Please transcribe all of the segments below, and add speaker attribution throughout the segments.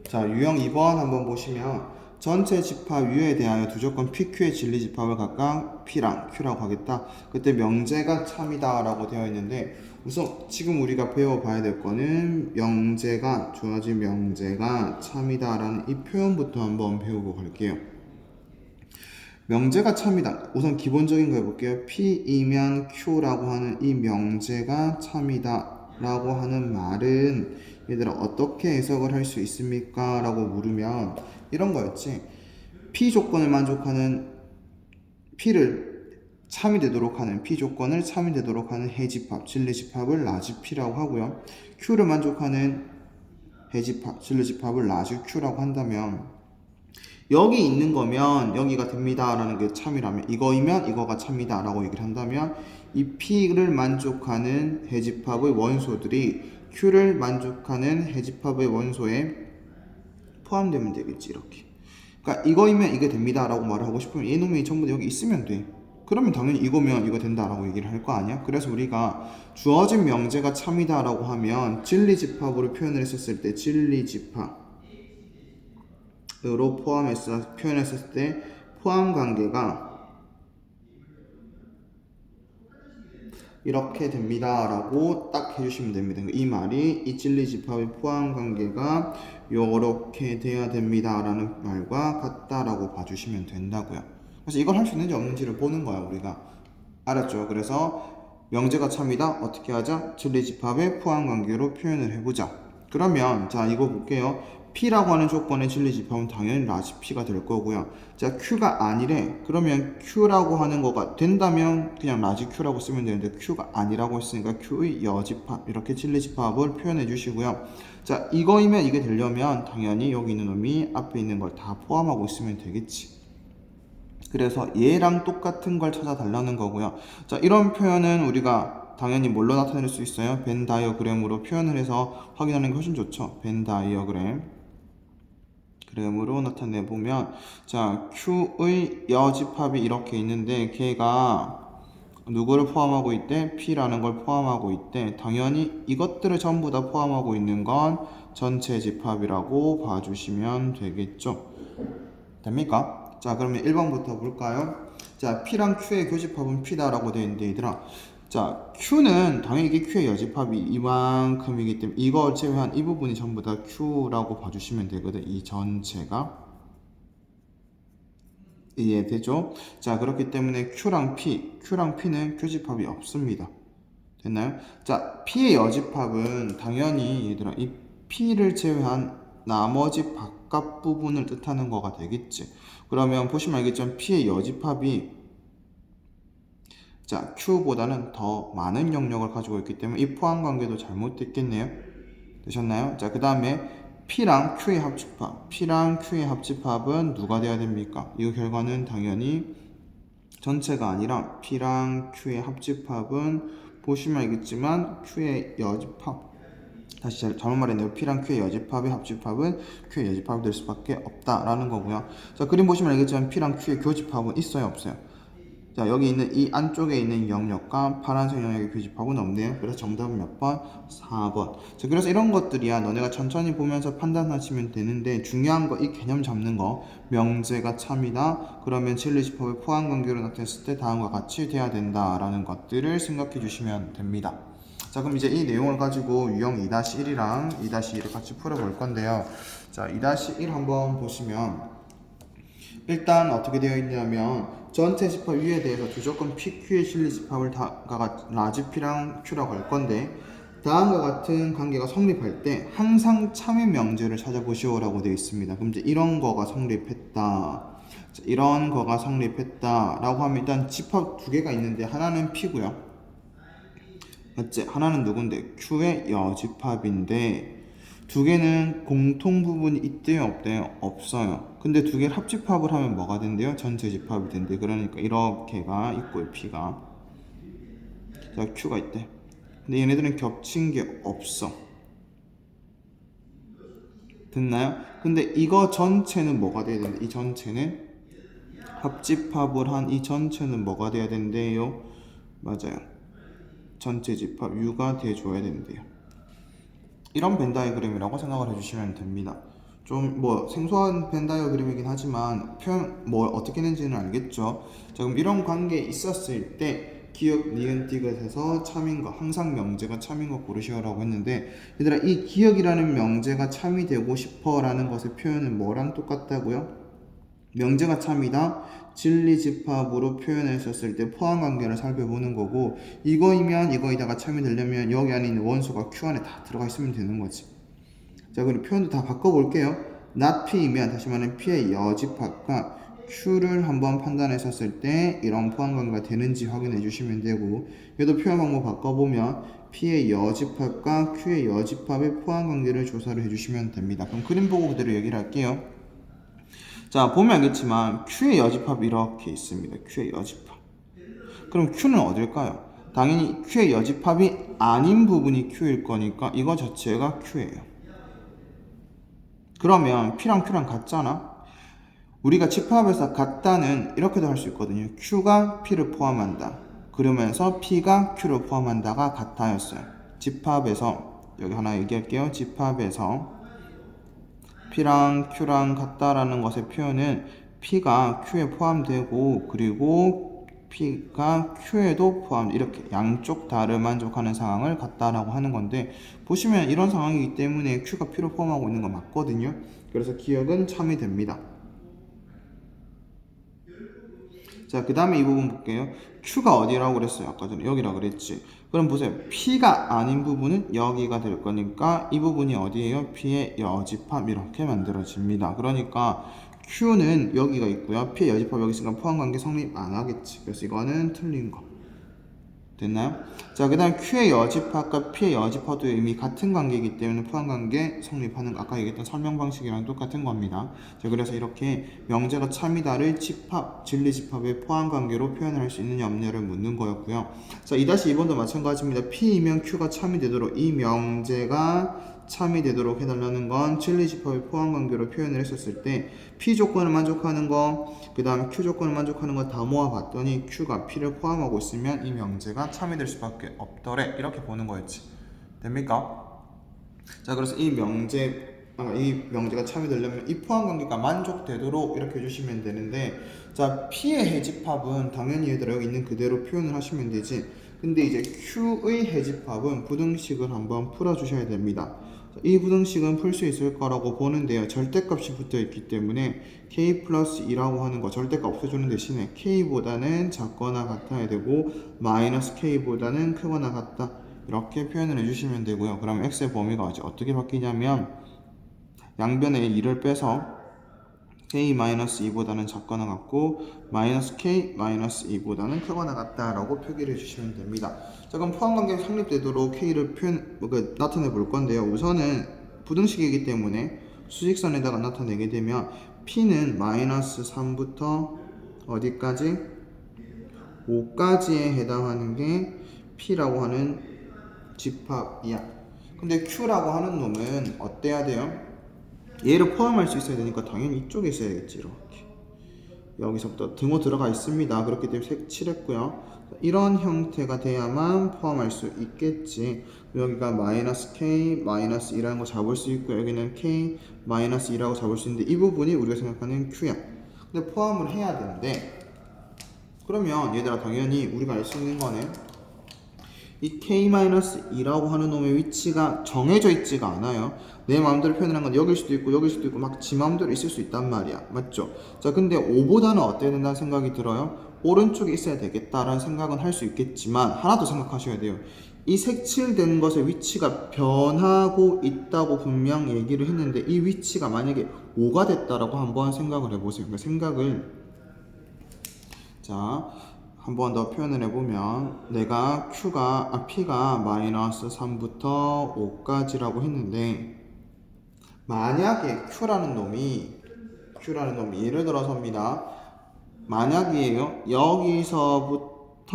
Speaker 1: 자, 유형 2번 한번 보시면 전체 집합 U에 대하여 두 조건 PQ의 진리 집합을 각각 P랑 Q라고 하겠다. 그때 명제가 참이다 라고 되어 있는데 우선 지금 우리가 배워봐야 될 거는 명제가 주어진 명제가 참이다 라는 이 표현부터 한번 배우고 갈게요. 명제가 참이다. 우선 기본적인 거 해볼게요. P이면 Q라고 하는 이 명제가 참이다 라고 하는 말은 얘들아 어떻게 해석을 할 수 있습니까? 라고 물으면 이런 거였지. P 조건을 만족하는 P를 참이 되도록 하는 P 조건을 참이 되도록 하는 해집합, 진리집합을 라지P라고 하고요. Q를 만족하는 해집합, 진리집합을 라지Q라고 한다면 여기 있는 거면 여기가 됩니다 라는 게 참이라면 이거이면 이거가 참이다 라고 얘기를 한다면 이 P를 만족하는 해집합의 원소들이 Q를 만족하는 해집합의 원소에 포함되면 되겠지. 이렇게 그러니까 이거이면 이게 됩니다 라고 말을 하고 싶으면 이놈이 전부 다 여기 있으면 돼. 그러면 당연히 이거면 이거 된다 라고 얘기를 할 거 아니야. 그래서 우리가 주어진 명제가 참이다 라고 하면 진리집합으로 표현을 했었을 때 진리집합 으로 표현했을 때 포함 관계가 이렇게 됩니다 라고 딱 해주시면 됩니다. 이 말이 이 진리집합의 포함 관계가 요렇게 돼야 됩니다 라는 말과 같다라고 봐주시면 된다고요. 그래서 이걸 할 수 있는지 없는지를 보는 거야 우리가. 알았죠? 그래서 명제가 참이다 어떻게 하자? 진리집합의 포함 관계로 표현을 해보자. 그러면 자 이거 볼게요. P라고 하는 조건의 진리집합은 당연히 라지 P가 될 거고요. 자 Q가 아니래. 그러면 Q라고 하는 거가 된다면 그냥 라지 Q라고 쓰면 되는데 Q가 아니라고 했으니까 Q의 여집합 이렇게 진리집합을 표현해 주시고요. 자 이거이면 이게 되려면 당연히 여기 있는 놈이 앞에 있는 걸 다 포함하고 있으면 되겠지. 그래서 얘랑 똑같은 걸 찾아달라는 거고요. 자 이런 표현은 우리가 당연히 뭘로 나타낼 수 있어요? 벤 다이어그램으로 표현을 해서 확인하는 게 훨씬 좋죠. 벤 다이어그램 그램으로 나타내 보면 자 Q의 여집합이 이렇게 있는데 걔가 누구를 포함하고 있대? P라는 걸 포함하고 있대. 당연히 이것들을 전부 다 포함하고 있는 건 전체 집합이라고 봐주시면 되겠죠. 됩니까? 자 그러면 1번부터 볼까요? 자 P랑 Q의 교집합은 P다라고 되어 있는데 얘들아 자 Q는 당연히 이게 Q의 여집합이 이만큼이기 때문에 이걸 제외한 이 부분이 전부 다 Q라고 봐주시면 되거든. 이 전체가 이해되죠? 자 그렇기 때문에 Q랑 P는 교집합이 없습니다. 됐나요? 자 P의 여집합은 당연히 얘들아 이 P를 제외한 나머지 바깥 부분을 뜻하는 거가 되겠지. 그러면 보시면 알겠지만 P의 여집합이 자 Q보다는 더 많은 영역을 가지고 있기 때문에 이 포함 관계도 잘못됐겠네요. 되셨나요? 자 그 다음에 P랑 Q의 합집합은 누가 돼야 됩니까? 이 결과는 당연히 전체가 아니라 P랑 Q의 합집합은 보시면 알겠지만 Q의 여집합 다시 잘못 말했네요. P랑 Q의 여집합의 합집합은 Q의 여집합이 될 수밖에 없다라는 거고요. 자 그림 보시면 알겠지만 P랑 Q의 교집합은 있어요 없어요? 자 여기 있는 이 안쪽에 있는 영역과 파란색 영역의 교집합은 없네요. 그래서 정답은 몇 번? 4번. 자 그래서 이런 것들이야 너네가 천천히 보면서 판단하시면 되는데 중요한 거 이 개념 잡는 거 명제가 참이다 그러면 진리집합의 포함관계로 나타냈을 때 다음과 같이 돼야 된다라는 것들을 생각해 주시면 됩니다. 자 그럼 이제 이 내용을 가지고 유형 2-1이랑 2-2를 같이 풀어볼 건데요. 자 2-1 한번 보시면 일단 어떻게 되어 있냐면 전체 집합 U에 대해서 주조건 PQ의 진리집합을 다가 라지 P랑 Q라고 할 건데 다음과 같은 관계가 성립할 때 항상 참의 명제를 찾아보시오라고 되어 있습니다. 그럼 이제 이런 거가 성립했다. 자, 이런 거가 성립했다라고 하면 일단 집합 두 개가 있는데 하나는 P고요. 맞지? 하나는 누군데? Q의 여집합인데 두 개는 공통 부분이 있대요 없대요? 없어요. 근데 두 개를 합집합을 하면 뭐가 된대요? 전체 집합이 된대. 그러니까 이렇게가 있고요 P가 자 Q가 있대. 근데 얘네들은 겹친 게 없어. 됐나요? 근데 이거 전체는 뭐가 돼야 되는데 이 전체는 합집합을 한 이 전체는 뭐가 돼야 된대요? 맞아요. 전체 집합 U가 돼줘야 된대요. 이런 벤 다이그램이라고 생각을 해주시면 됩니다. 좀 뭐 생소한 벤 다이어그램이긴 하지만 표현 뭐 어떻게 했는지는 알겠죠. 자, 그럼 이런 관계에 있었을 때 기역, 니은, 디귿에서 참인 거, 항상 명제가 참인 거 고르시오라고 했는데, 얘들아 이 기역이라는 명제가 참이 되고 싶어라는 것의 표현은 뭐랑 똑같다고요? 명제가 참이다, 진리집합으로 표현했었을 때 포함관계를 살펴보는 거고, 이거이면 이거이다가 참이 되려면 여기 안에 있는 원소가 Q 안에 다 들어가 있으면 되는 거지. 자, 그럼 표현도 다 바꿔볼게요. not P이면 다시 말하면 P의 여집합과 Q를 한번 판단했었을 때 이런 포함관계가 되는지 확인해 주시면 되고, 얘도 표현 방법 바꿔보면 P의 여집합과 Q의 여집합의 포함관계를 조사를 해주시면 됩니다. 그럼 그림 보고 그대로 얘기를 할게요. 자, 보면 알겠지만 Q의 여집합이 이렇게 있습니다. Q의 여집합. 그럼 Q는 어딜까요? 당연히 Q의 여집합이 아닌 부분이 Q일 거니까 이거 자체가 Q예요. 그러면 P랑 Q랑 같잖아? 우리가 집합에서 같다는 이렇게도 할 수 있거든요. Q가 P를 포함한다. 그러면서 P가 Q를 포함한다가 같다였어요. 집합에서, 여기 하나 얘기할게요. 집합에서 P랑 Q랑 같다라는 것의 표현은 P가 Q에 포함되고, 그리고 P가 Q에도 포함, 이렇게 양쪽 다를 만족하는 상황을 같다라고 하는 건데, 보시면 이런 상황이기 때문에 Q가 P를 포함하고 있는 거 맞거든요. 그래서 기억은 참이 됩니다. 자, 그 다음에 이 부분 볼게요. Q가 어디라고 그랬어요? 아까 전에 여기라고 그랬지. 그럼 보세요. P가 아닌 부분은 여기가 될 거니까 이 부분이 어디예요? P의 여집합 이렇게 만들어집니다. 그러니까 Q는 여기가 있고요. P의 여집합 여기 있으니까 포함관계 성립 안 하겠지. 그래서 이거는 틀린 거. 됐나요? 자, 그 다음 Q의 여집합과 P의 여집합도 이미 같은 관계이기 때문에 포함관계 성립하는 거, 아까 얘기했던 설명 방식이랑 똑같은 겁니다. 자, 그래서 이렇게 명제가 참이다를 집합, 진리집합의 포함관계로 표현을 할 수 있느냐 없느냐를 묻는 거였고요. 자, 2-2번도 마찬가지입니다. P이면 Q가 참이 되도록, 이 명제가 참이 되도록 해달라는 건 진리집합의 포함관계로 표현을 했었을 때 P 조건을 만족하는 거, 그 다음 Q 조건을 만족하는 거 다 모아봤더니 Q가 P를 포함하고 있으면 이 명제가 참이 될 수밖에 없더래, 이렇게 보는 거였지. 됩니까? 자, 그래서 이 명제가 참이 되려면 이 포함관계가 만족되도록 이렇게 해주시면 되는데, 자, P의 해집합은 당연히 얘들아 여기 있는 그대로 표현을 하시면 되지. 근데 이제 Q의 해집합은 부등식을 한번 풀어주셔야 됩니다. 이 부등식은 풀 수 있을 거라고 보는데요. 절대값이 붙어 있기 때문에 k 플러스 2라고 하는 거 절대값 없애주는 대신에 k보다는 작거나 같아야 되고 마이너스 k보다는 크거나 같다, 이렇게 표현을 해주시면 되고요. 그럼 x의 범위가 어떻게 바뀌냐면 양변에 2를 빼서 k-2보다는 작거나 같고 마이너스 k-2보다는 크거나 같다라고 표기를 해주시면 됩니다. 자, 그럼 포함관계가 성립되도록 k를 나타내 볼 건데요. 우선은 부등식이기 때문에 수직선에다가 나타내게 되면 p는 마이너스 3부터 어디까지? 5까지에 해당하는 게 p라고 하는 집합이야. 근데 q라고 하는 놈은 어때야 돼요? 얘를 포함할 수 있어야 되니까 당연히 이쪽에 있어야겠지. 이렇게 여기서부터 등호 들어가 있습니다. 그렇기 때문에 색칠했고요. 이런 형태가 돼야만 포함할 수 있겠지. 여기가 마이너스 k 마이너스 2라는 거 잡을 수 있고, 여기는 k 마이너스 2라고 잡을 수 있는데 이 부분이 우리가 생각하는 q야. 근데 포함을 해야 되는데, 그러면 얘들아 당연히 우리가 알 수 있는 거는 이 k-2라고 하는 놈의 위치가 정해져 있지가 않아요. 내 마음대로 표현하는 건 여길 수도 있고 여길 수도 있고 막 지 마음대로 있을 수 있단 말이야. 맞죠? 자, 근데 5보다는 어때야 된다는 생각이 들어요? 오른쪽에 있어야 되겠다라는 생각은 할 수 있겠지만 하나 더 생각하셔야 돼요. 이 색칠된 것의 위치가 변하고 있다고 분명 얘기를 했는데 이 위치가 만약에 5가 됐다라고 한번 생각을 해보세요. 그러니까 생각을, 자, 한 번 더 표현을 해보면 내가 P가 마이너스 3부터 5까지라고 했는데, 만약에 Q라는 놈이 예를 들어서입니다. 만약이에요. 여기서부터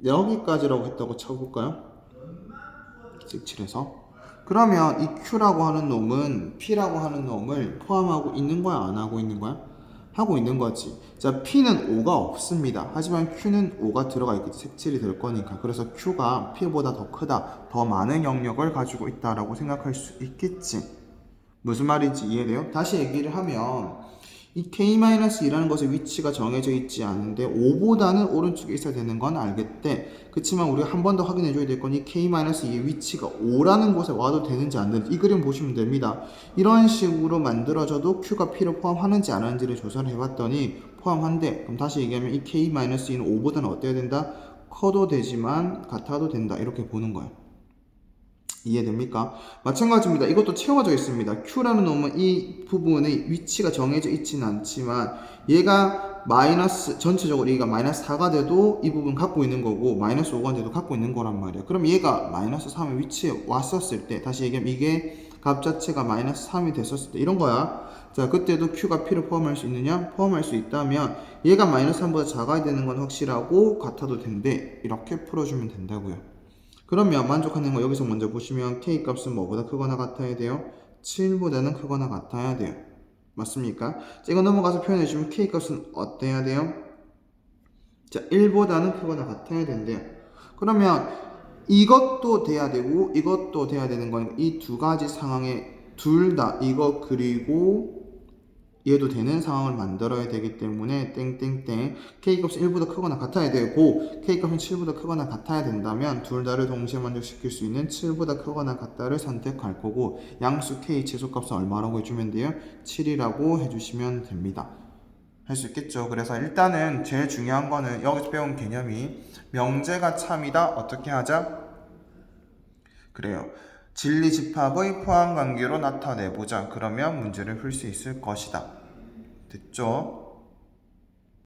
Speaker 1: 여기까지라고 했다고 쳐볼까요? 색칠해서. 그러면 이 Q라고 하는 놈은 P라고 하는 놈을 포함하고 있는 거야, 안 하고 있는 거야? 하고 있는 거지. 자, P는 5가 없습니다. 하지만 Q는 5가 들어가 있겠지. 색칠이 될 거니까. 그래서 Q가 P보다 더 크다, 더 많은 영역을 가지고 있다라고 생각할 수 있겠지. 무슨 말인지 이해돼요? 다시 얘기를 하면 이 k-2라는 것의 위치가 정해져 있지 않은데 5보다는 오른쪽에 있어야 되는 건 알겠대. 그렇지만 우리가 한 번 더 확인해 줘야 될 건 이 k-2의 위치가 5라는 곳에 와도 되는지 안 되는지 이 그림 보시면 됩니다. 이런 식으로 만들어져도 q가 p를 포함하는지 안 하는지를 조사를 해봤더니 포함한대. 그럼 다시 얘기하면 이 k-2는 5보다는 어때야 된다? 커도 되지만 같아도 된다. 이렇게 보는 거예요. 이해됩니까? 마찬가지입니다. 이것도 채워져 있습니다. Q라는 놈은 이 부분의 위치가 정해져 있지는 않지만 얘가 마이너스 전체적으로 얘가 마이너스 4가 돼도 이 부분 갖고 있는 거고 마이너스 5가 돼도 갖고 있는 거란 말이야. 그럼 얘가 마이너스 3의 위치에 왔었을 때 다시 얘기하면 이게 값 자체가 마이너스 3이 됐었을 때 이런 거야. 자, 그때도 Q가 P를 포함할 수 있느냐? 포함할 수 있다면 얘가 마이너스 3보다 작아야 되는 건 확실하고 같아도 된대. 이렇게 풀어주면 된다고요. 그러면 만족하는 거 여기서 먼저 보시면 k 값은 뭐보다 크거나 같아야 돼요? 7보다는 크거나 같아야 돼요. 맞습니까? 자, 이거 넘어가서 표현해 주면 k 값은 어때야 돼요? 자, 1보다는 크거나 같아야 된대요. 그러면 이것도 돼야 되고 이것도 돼야 되는 건 이 두 가지 상황에 둘 다 이거 그리고 얘도 되는 상황을 만들어야 되기 때문에 땡땡땡 k값은 1보다 크거나 같아야 되고 k값은 7보다 크거나 같아야 된다면 둘 다를 동시에 만족시킬 수 있는 7보다 크거나 같다를 선택할 거고 양수 k 최소값은 얼마라고 해주면 돼요? 7이라고 해주시면 됩니다. 할 수 있겠죠. 그래서 일단은 제일 중요한 거는 여기서 배운 개념이 명제가 참이다. 어떻게 하자? 그래요. 진리집합의 포함관계로 나타내보자. 그러면 문제를 풀 수 있을 것이다. 됐죠?